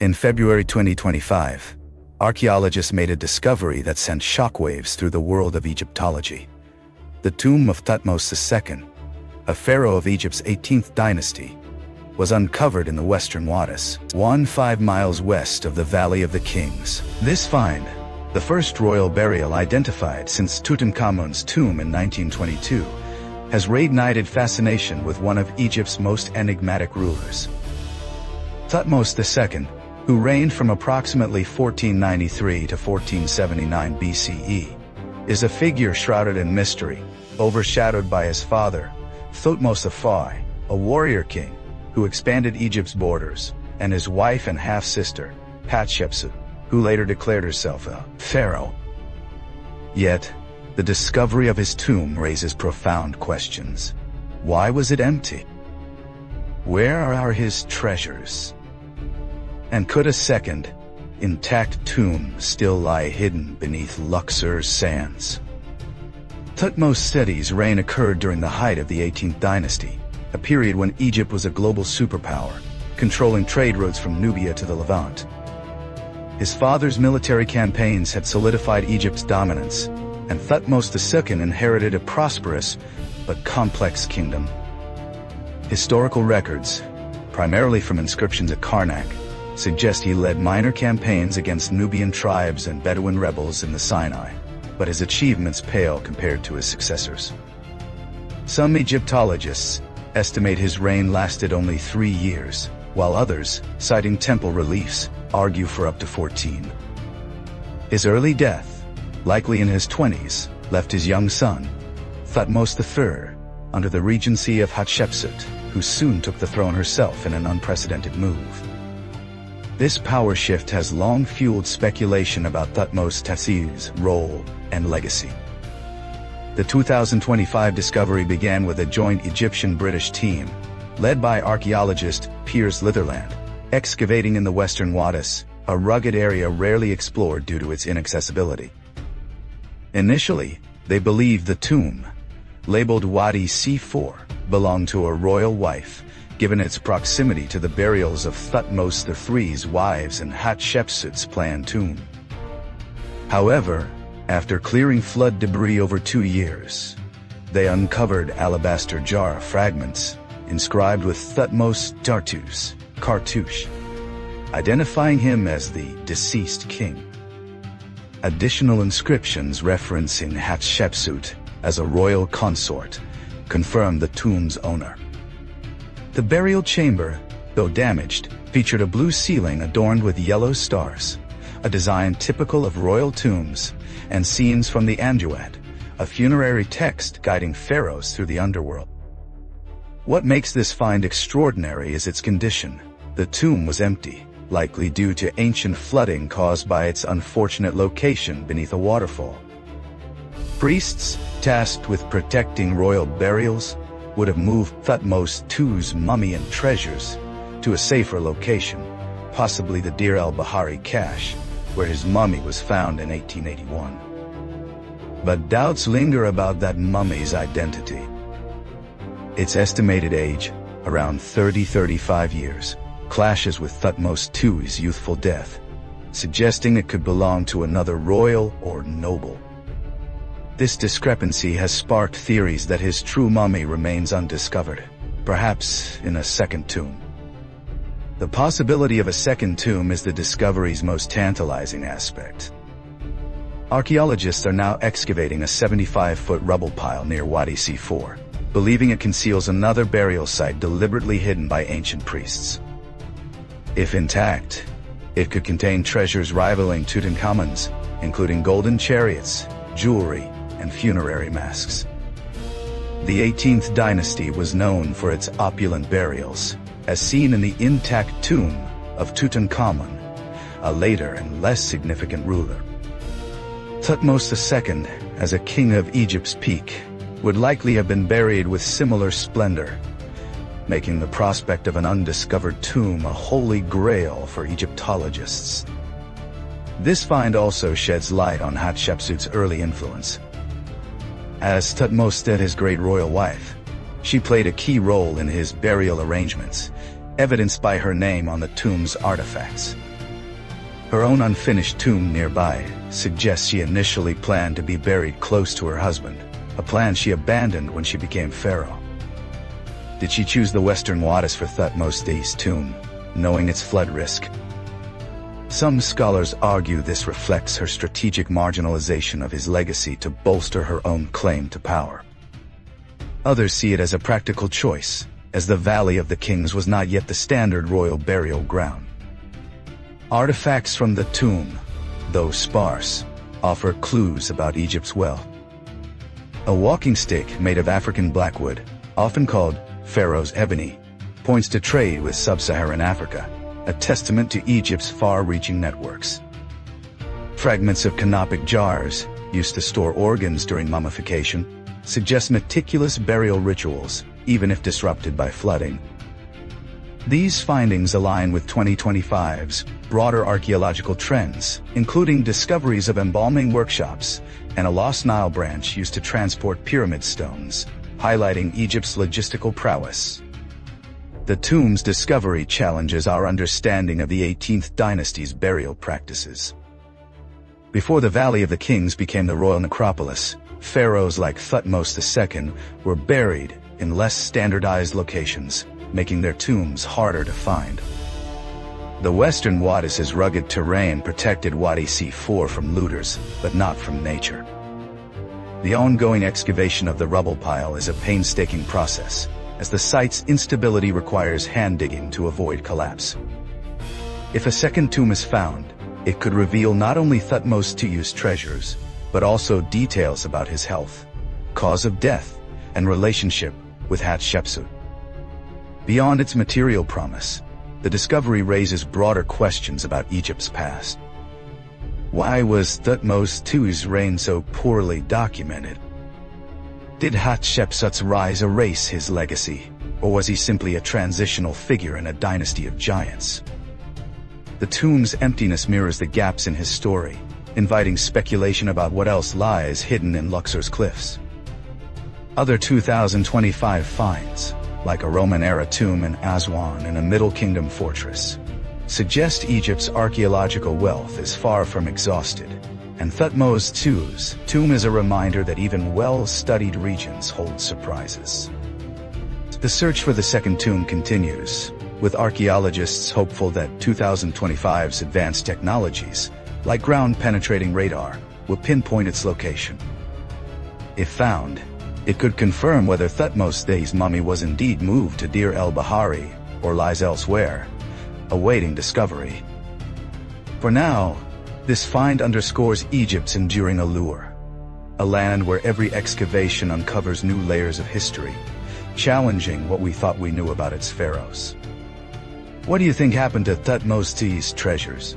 In February 2025, archaeologists made a discovery that sent shockwaves through the world of Egyptology. The tomb of Thutmose II, a pharaoh of Egypt's 18th dynasty, was uncovered in the Western Wadis, 5 miles west of the Valley of the Kings. This find, the first royal burial identified since Tutankhamun's tomb in 1922, has reignited fascination with one of Egypt's most enigmatic rulers. Thutmose II, who reigned from approximately 1493 to 1479 BCE, is a figure shrouded in mystery, overshadowed by his father, Thutmose II, a warrior king who expanded Egypt's borders, and his wife and half-sister, Hatshepsut, who later declared herself a pharaoh. Yet, the discovery of his tomb raises profound questions. Why was it empty? Where are his treasures? And could a second, intact tomb still lie hidden beneath Luxor's sands? Thutmose II's reign occurred during the height of the 18th dynasty, a period when Egypt was a global superpower, controlling trade routes from Nubia to the Levant. His father's military campaigns had solidified Egypt's dominance, and Thutmose II inherited a prosperous but complex kingdom. Historical records, primarily from inscriptions at Karnak, suggest he led minor campaigns against Nubian tribes and Bedouin rebels in the Sinai, but his achievements pale compared to his successors. Some Egyptologists estimate his reign lasted only 3 years, while others, citing temple reliefs, argue for up to 14. His early death, likely in his 20s, left his young son, Thutmose III, under the regency of Hatshepsut, who soon took the throne herself in an unprecedented move. This power shift has long fueled speculation about Thutmose II's role and legacy. The 2025 discovery began with a joint Egyptian-British team, led by archaeologist Piers Litherland, excavating in the Western Wadis, a rugged area rarely explored due to its inaccessibility. Initially, they believed the tomb, labeled Wadi C4, belonged to a royal wife, given its proximity to the burials of Thutmose III's wives and Hatshepsut's planned tomb. However, after clearing flood debris over 2 years, they uncovered alabaster jar fragments inscribed with Thutmose Tartus, Cartouche, identifying him as the deceased king. Additional inscriptions referencing Hatshepsut as a royal consort confirmed the tomb's owner. The burial chamber, though damaged, featured a blue ceiling adorned with yellow stars, a design typical of royal tombs, and scenes from the Anduat, a funerary text guiding pharaohs through the underworld. What makes this find extraordinary is its condition. The tomb was empty, likely due to ancient flooding caused by its unfortunate location beneath a waterfall. Priests, tasked with protecting royal burials, would have moved Thutmose II's mummy and treasures to a safer location, possibly the Deir el-Bahari cache, where his mummy was found in 1881. But doubts linger about that mummy's identity. Its estimated age, around 30-35 years, clashes with Thutmose II's youthful death, suggesting it could belong to another royal or noble. This discrepancy has sparked theories that his true mummy remains undiscovered, perhaps in a second tomb. The possibility of a second tomb is the discovery's most tantalizing aspect. Archaeologists are now excavating a 75-foot rubble pile near Wadi C4, believing it conceals another burial site deliberately hidden by ancient priests. If intact, it could contain treasures rivaling Tutankhamun's, including golden chariots, jewelry, and funerary masks. The 18th dynasty was known for its opulent burials, as seen in the intact tomb of Tutankhamun, a later and less significant ruler. Thutmose II, as a king of Egypt's peak, would likely have been buried with similar splendor, making the prospect of an undiscovered tomb a holy grail for Egyptologists. This find also sheds light on Hatshepsut's early influence. As Thutmose II's great royal wife, she played a key role in his burial arrangements, evidenced by her name on the tomb's artifacts. Her own unfinished tomb nearby suggests she initially planned to be buried close to her husband, a plan she abandoned when she became pharaoh. Did she choose the Western Wadis for Thutmose II's tomb, knowing its flood risk? Some scholars argue this reflects her strategic marginalization of his legacy to bolster her own claim to power. Others see it as a practical choice, as the Valley of the Kings was not yet the standard royal burial ground. Artifacts from the tomb, though sparse, offer clues about Egypt's wealth. A walking stick made of African blackwood, often called Pharaoh's ebony, points to trade with sub-Saharan Africa, a testament to Egypt's far-reaching networks. Fragments of canopic jars, used to store organs during mummification, suggest meticulous burial rituals, even if disrupted by flooding. These findings align with 2025's broader archaeological trends, including discoveries of embalming workshops and a lost Nile branch used to transport pyramid stones, highlighting Egypt's logistical prowess. The tomb's discovery challenges our understanding of the 18th dynasty's burial practices. Before the Valley of the Kings became the royal necropolis, pharaohs like Thutmose II were buried in less standardized locations, making their tombs harder to find. The Western Wadis' rugged terrain protected Wadi C4 from looters, but not from nature. The ongoing excavation of the rubble pile is a painstaking process, as the site's instability requires hand-digging to avoid collapse. If a second tomb is found, it could reveal not only Thutmose II's treasures, but also details about his health, cause of death, and relationship with Hatshepsut. Beyond its material promise, the discovery raises broader questions about Egypt's past. Why was Thutmose II's reign so poorly documented? Did Hatshepsut's rise erase his legacy, or was he simply a transitional figure in a dynasty of giants? The tomb's emptiness mirrors the gaps in his story, inviting speculation about what else lies hidden in Luxor's cliffs. Other 2025 finds, like a Roman-era tomb in Aswan and a Middle Kingdom fortress, suggest Egypt's archaeological wealth is far from exhausted, and Thutmose II's tomb is a reminder that even well-studied regions hold surprises. The search for the second tomb continues, with archaeologists hopeful that 2025's advanced technologies, like ground-penetrating radar, will pinpoint its location. If found, it could confirm whether Thutmose II's mummy was indeed moved to Deir el-Bahari or lies elsewhere, awaiting discovery. For now, this find underscores Egypt's enduring allure, a land where every excavation uncovers new layers of history, challenging what we thought we knew about its pharaohs. What do you think happened to Thutmose II's treasures?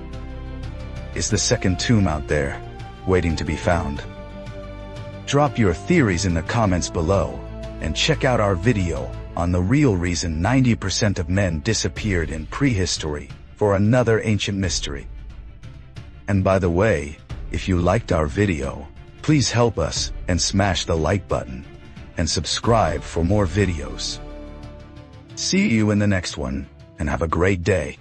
Is the second tomb out there, waiting to be found? Drop your theories in the comments below, and check out our video on the real reason 90% of men disappeared in prehistory for another ancient mystery. And by the way, if you liked our video, please help us and smash the like button, and subscribe for more videos. See you in the next one, and have a great day.